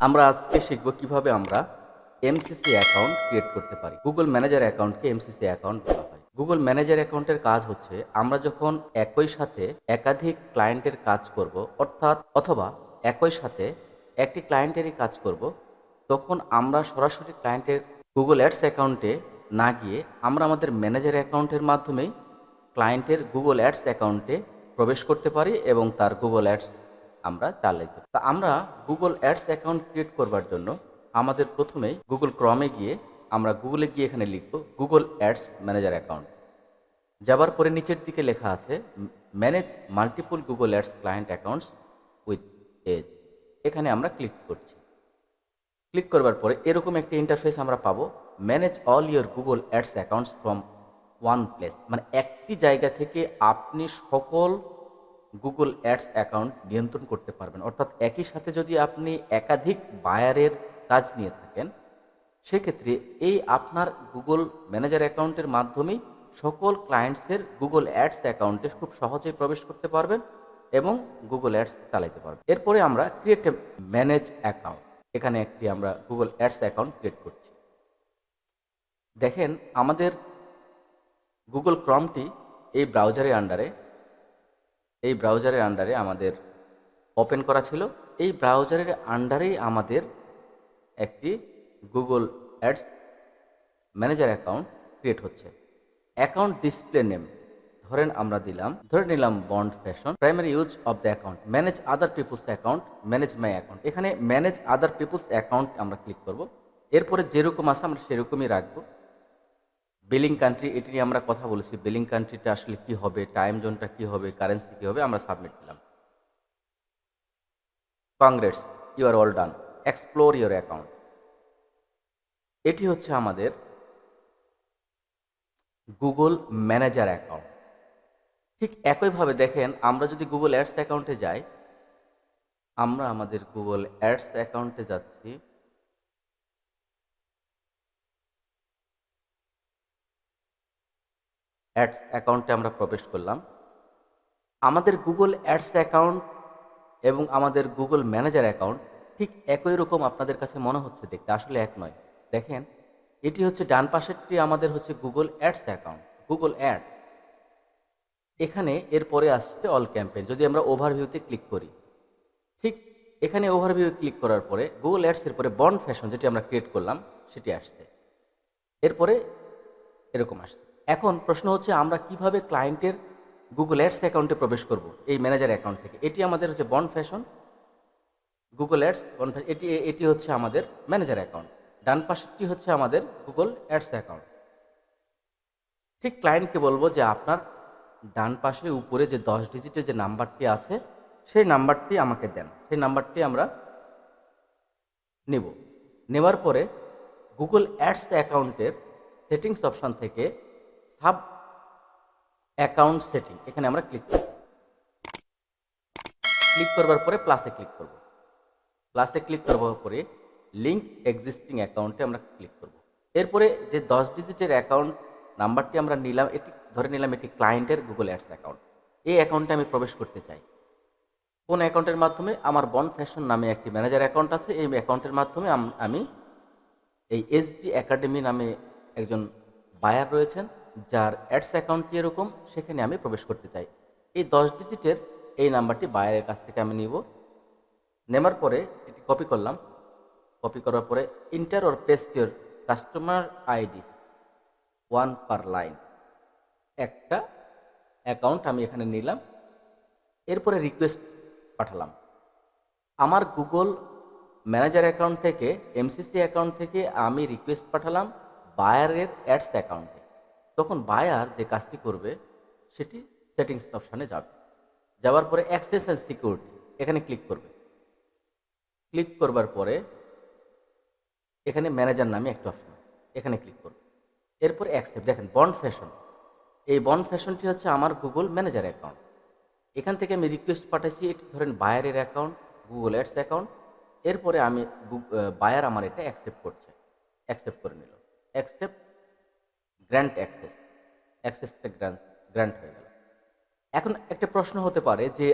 আমরা আজকে শিখব কিভাবে আমরা এমসিসি অ্যাকাউন্ট ক্রিয়েট করতে পারি। গুগল ম্যানেজার অ্যাকাউন্টকে এমসিসি অ্যাকাউন্ট বলা হয়। গুগল ম্যানেজার অ্যাকাউন্টের কাজ হচ্ছে আমরা যখন একই সাথে একাধিক ক্লায়েন্টের কাজ করব, অথবা একই সাথে একটি ক্লায়েন্টেরই কাজ করব, তখন আমরা সরাসরি ক্লায়েন্টের গুগল অ্যাডস অ্যাকাউন্টে না গিয়ে আমরা আমাদের ম্যানেজার অ্যাকাউন্টের মাধ্যমেই ক্লায়েন্টের গুগল অ্যাডস অ্যাকাউন্টে প্রবেশ করতে পারি এবং তার গুগল অ্যাডস আমরা চালাইতে পারি। তা আমরা গুগল অ্যাডস অ্যাকাউন্ট ক্রিয়েট করবার জন্য আমাদের প্রথমেই গুগল ক্রমে গিয়ে আমরা গুগলে গিয়ে এখানে লিখব গুগল অ্যাডস ম্যানেজার অ্যাকাউন্ট। যাবার পরে নিচের দিকে লেখা আছে manage multiple Google ads client accounts with ease. এখানে আমরা ক্লিক করছি। ক্লিক করবার পরে এরকম একটি ইন্টারফেস আমরা পাবো, manage all your Google ads accounts from one place. মানে একটি জায়গা থেকে আপনি সকল গুগল অ্যাডস অ্যাকাউন্ট নিয়ন্ত্রণ করতে পারবেন। অর্থাৎ একই সাথে যদি আপনি একাধিক বায়ারের কাজ নিয়ে থাকেন, সেক্ষেত্রে এই আপনার গুগল ম্যানেজার অ্যাকাউন্টের মাধ্যমেই সকল ক্লায়েন্টসের গুগল অ্যাডস অ্যাকাউন্টে খুব সহজেই প্রবেশ করতে পারবেন এবং গুগল অ্যাডস চালাতে পারবেন। এরপরে আমরা ক্রিয়েট এ ম্যানেজ অ্যাকাউন্ট, এখানে একটি আমরা গুগল অ্যাডস অ্যাকাউন্ট ক্রিয়েট করছি। দেখেন আমাদের গুগল ক্রমটি এই ব্রাউজারের আন্ডারে আমাদের ওপেন করা ছিল। এই ব্রাউজারের আন্ডারেই আমাদের একটি Google ads manager account create হচ্ছে। অ্যাকাউন্ট ডিসপ্লে নেম ধরে নিলাম bond fashion. Primary use of the account, manage other people's account, manage my account. এখানে ম্যানেজ আদার পিপুলস অ্যাকাউন্ট আমরা ক্লিক করব। এরপরে যেরকম আছে আমরা সেরকমই রাখবো। বিলিং কান্ট্রি, এটি নিয়ে আমরা কথা বলেছি, বিলিং কান্ট্রিটা আসলে কি হবে, টাইম জোনটা কি হবে, কারেন্সি কি হবে, আমরা সাবমিট দিলাম। Congrats, you are all done, explore your account. এটি হচ্ছে আমাদের গুগল ম্যানেজার অ্যাকাউন্ট। ঠিক একইভাবে দেখেন আমরা যদি গুগল অ্যাডস অ্যাকাউন্টে যাই, আমরা আমাদের গুগল অ্যাডস অ্যাকাউন্টে যাচ্ছি। অ্যাডস অ্যাকাউন্টে আমরা প্রবেশ করলাম। আমাদের গুগল অ্যাডস অ্যাকাউন্ট এবং আমাদের গুগল ম্যানেজার অ্যাকাউন্ট ঠিক একই রকম আপনাদের কাছে মনে হচ্ছে দেখতে, আসলে এক নয়। দেখেন এটি হচ্ছে ডান পাশেরটি আমাদের হচ্ছে Google ads account, Google ads. এখানে এরপরে আসছে অল ক্যাম্পেইন। যদি আমরা ওভারভিউতে ক্লিক করি, ঠিক এখানে ওভারভিউ ক্লিক করার পরে গুগল অ্যাডসের পরে বন্ড ফ্যাশন যেটি আমরা ক্রিয়েট করলাম সেটি আসছে। এরপরে এরকম আসছে। এখন প্রশ্ন হচ্ছে আমরা কিভাবে ক্লায়েন্টের গুগল অ্যাডস অ্যাকাউন্টে প্রবেশ করব এই ম্যানেজার অ্যাকাউন্ট থেকে। এটি আমাদের হচ্ছে bond fashion, Google ads bond fashion, এটি হচ্ছে আমাদের ম্যানেজার অ্যাকাউন্ট। ডান পাশেরটি হচ্ছে আমাদের গুগল অ্যাডস অ্যাকাউন্ট। ঠিক ক্লায়েন্টকে বলবো যে আপনার ডান পাশে উপরে যে 10 ডিজিটের যে নাম্বারটি আছে সেই নাম্বারটি আমাকে দেন। সেই নাম্বারটি আমরা নেব। নেওয়ার পরে গুগল অ্যাডস অ্যাকাউন্টের সেটিংস অপশন থেকে সাব অ্যাকাউন্ট সেটিং, এখানে আমরা ক্লিক করব। ক্লিক করবার পরে প্লাসে ক্লিক করব। প্লাসে ক্লিক করবার পরে লিঙ্ক এক্সিস্টিং অ্যাকাউন্টে আমরা ক্লিক করব। এরপরে যে 10 ডিজিটের অ্যাকাউন্ট নাম্বারটি আমরা নিলাম, এটি ধরে নিলাম এটি ক্লায়েন্টের গুগল অ্যাডস অ্যাকাউন্ট। এই অ্যাকাউন্টে আমি প্রবেশ করতে চাই। কোন অ্যাকাউন্টের মাধ্যমে? আমার বন্ড ফ্যাশন নামে একটি ম্যানেজার অ্যাকাউন্ট আছে। এই অ্যাকাউন্টের মাধ্যমে আমি এই এসডি একাডেমি নামে একজন বায়ার রয়েছেন যার অ্যাডস অ্যাকাউন্টটি এরকম, সেখানে আমি প্রবেশ করতে চাই। এই 10 ডিজিটের এই নাম্বারটি বায়ারের কাছ থেকে আমি নিব। নেওয়ার পরে এটি কপি করলাম। কপি করার পরে enter or paste your customer ID one per line, একটা অ্যাকাউন্ট আমি এখানে নিলাম। এরপরে রিকোয়েস্ট পাঠালাম। আমার গুগল ম্যানেজার অ্যাকাউন্ট থেকে এমসিসি অ্যাকাউন্ট থেকে আমি রিকোয়েস্ট পাঠালাম বায়ারের অ্যাডস অ্যাকাউন্টে। তখন বায়ার যে কাজটি করবে সেটি সেটিংস অপশানে যাবে। যাওয়ার পরে অ্যাক্সেস অ্যান্ড সিকিউরিটি, এখানে ক্লিক করবে। ক্লিক করবার পরে এখানে ম্যানেজার নামে একটা অপশন আছে, এখানে ক্লিক করবে। এরপরে অ্যাকসেপ্ট। দেখেন বন্ড ফ্যাশন, এই বন্ড ফ্যাশনটি হচ্ছে আমার গুগল ম্যানেজার অ্যাকাউন্ট। এখান থেকে আমি রিকোয়েস্ট পাঠাইছি, এটি ধরেন বায়ারের অ্যাকাউন্ট, গুগল অ্যাডস অ্যাকাউন্ট। এরপরে আমি বায়ার আমার এটা অ্যাকসেপ্ট করছে, অ্যাকসেপ্ট করে নিল। অ্যাকসেপ্ট, গ্র্যান্ট অ্যাক্সেস, অ্যাক্সেসটা গ্র্যান্ট হয়ে গেল। এখন একটা প্রশ্ন হতে পারে যে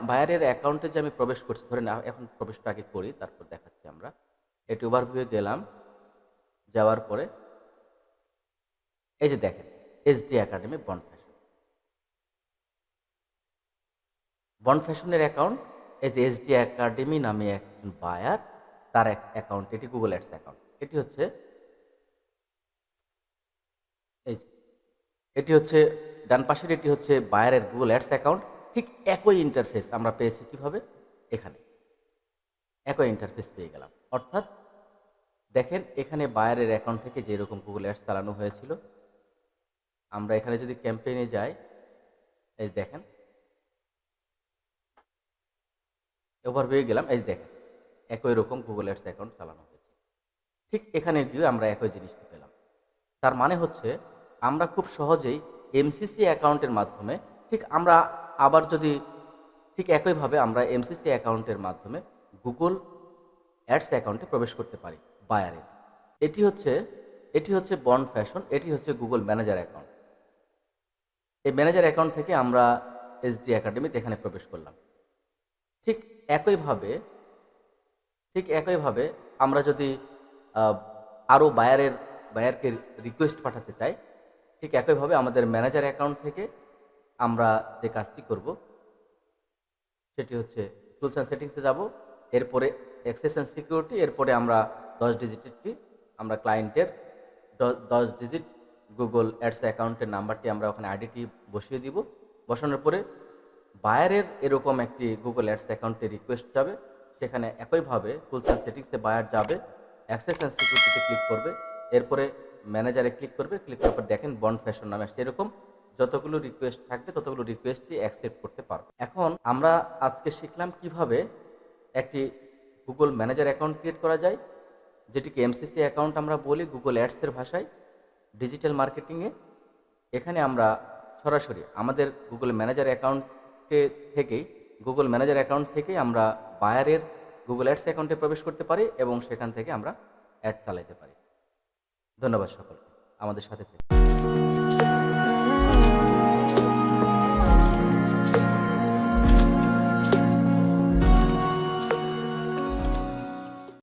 বায়ারের অ্যাকাউন্টে যে আমি প্রবেশ করছি, ধরেন এখন প্রবেশটা আগে করি, তারপর দেখাচ্ছি আমরা। একটু ওভারভিউ গেলাম, যাওয়ার পরে এই যে দেখেন এসডি একাডেমি বন্ড ফ্যাশনের অ্যাকাউন্ট। এই যে এসডি একাডেমি নামে একজন বায়ার, তার অ্যাকাউন্ট, এটি গুগল অ্যাডস অ্যাকাউন্ট। এটি হচ্ছে এই যে, এটি হচ্ছে ডান পাশের, এটি হচ্ছে বায়ারের গুগল অ্যাডস অ্যাকাউন্ট। ঠিক একই ইন্টারফেস আমরা পেয়েছি কিভাবে, এখানে একই ইন্টারফেস পেয়ে গেলাম। অর্থাৎ দেখেন এখানে বায়ারের অ্যাকাউন্ট থেকে যেরকম গুগল অ্যাডস চালানো হয়েছিল, আমরা এখানে যদি ক্যাম্পেইনে যাই, এই দেখেন ওভারভিউ গেলাম, এই দেখেন একই রকম গুগল অ্যাডস অ্যাকাউন্ট চালানো হয়েছে। ঠিক এখানে গিয়ে আমরা একই জিনিসটা পেলাম। তার মানে হচ্ছে আমরা খুব সহজেই এমসিসি অ্যাকাউন্টের মাধ্যমে, ঠিক আমরা আবার যদি ঠিক একইভাবে আমরা এমসিসি অ্যাকাউন্টের মাধ্যমে গুগল অ্যাডস অ্যাকাউন্টে প্রবেশ করতে পারি বায়ারের। এটি হচ্ছে এটি হচ্ছে বন্ড ফ্যাশন, এটি হচ্ছে গুগল ম্যানেজার অ্যাকাউন্ট। এই ম্যানেজার অ্যাকাউন্ট থেকে আমরা এসডি একাডেমিতে এখানে প্রবেশ করলাম। ঠিক একইভাবে ঠিক একইভাবে আমরা যদি আরও বায়ারকে রিকোয়েস্ট পাঠাতে চাই, ঠিক একইভাবে আমাদের ম্যানেজার অ্যাকাউন্ট থেকে আমরা যে কাজটি করব সেটি হচ্ছে টুলস অ্যান্ড সেটিংসে যাব, এরপরে অ্যাক্সেস অ্যান্ড সিকিউরিটি, এরপরে আমরা 10 ডিজিটেরটি আমরা ক্লায়েন্টের 10 ডিজিট গুগল অ্যাডস অ্যাকাউন্টের নাম্বারটি আমরা ওখানে আইডিটি বসিয়ে দিব। বসানোর পরে বায়ারের এরকম একটি গুগল অ্যাডস অ্যাকাউন্টে রিকোয়েস্ট যাবে, সেখানে একইভাবে টুলস অ্যান্ড সেটিংসে বায়ার যাবে, অ্যাক্সেস অ্যান্ড সিকিউরিটিতে ক্লিক করবে, এরপরে ম্যানেজারে ক্লিক করবে। ক্লিক করার পর দেখেন বন্ড ফ্যাশন নামে সেরকম যতগুলো রিকোয়েস্ট থাকবে ততগুলো রিকোয়েস্টই অ্যাকসেপ্ট করতে পারবে। এখন আমরা আজকে শিখলাম কিভাবে একটি গুগল ম্যানেজার অ্যাকাউন্ট ক্রিয়েট করা যায়, যেটিকে এমসিসি অ্যাকাউন্ট আমরা বলি গুগল অ্যাডসের ভাষায়, ডিজিটাল মার্কেটিংয়ে। এখানে আমরা সরাসরি আমাদের গুগল ম্যানেজার অ্যাকাউন্ট থেকেই আমরা বায়ারের গুগল অ্যাডস অ্যাকাউন্টে প্রবেশ করতে পারি এবং সেখান থেকে আমরা অ্যাড চালাতে পারি। ধন্যবাদ সকলকে আমাদের সাথে থেকে।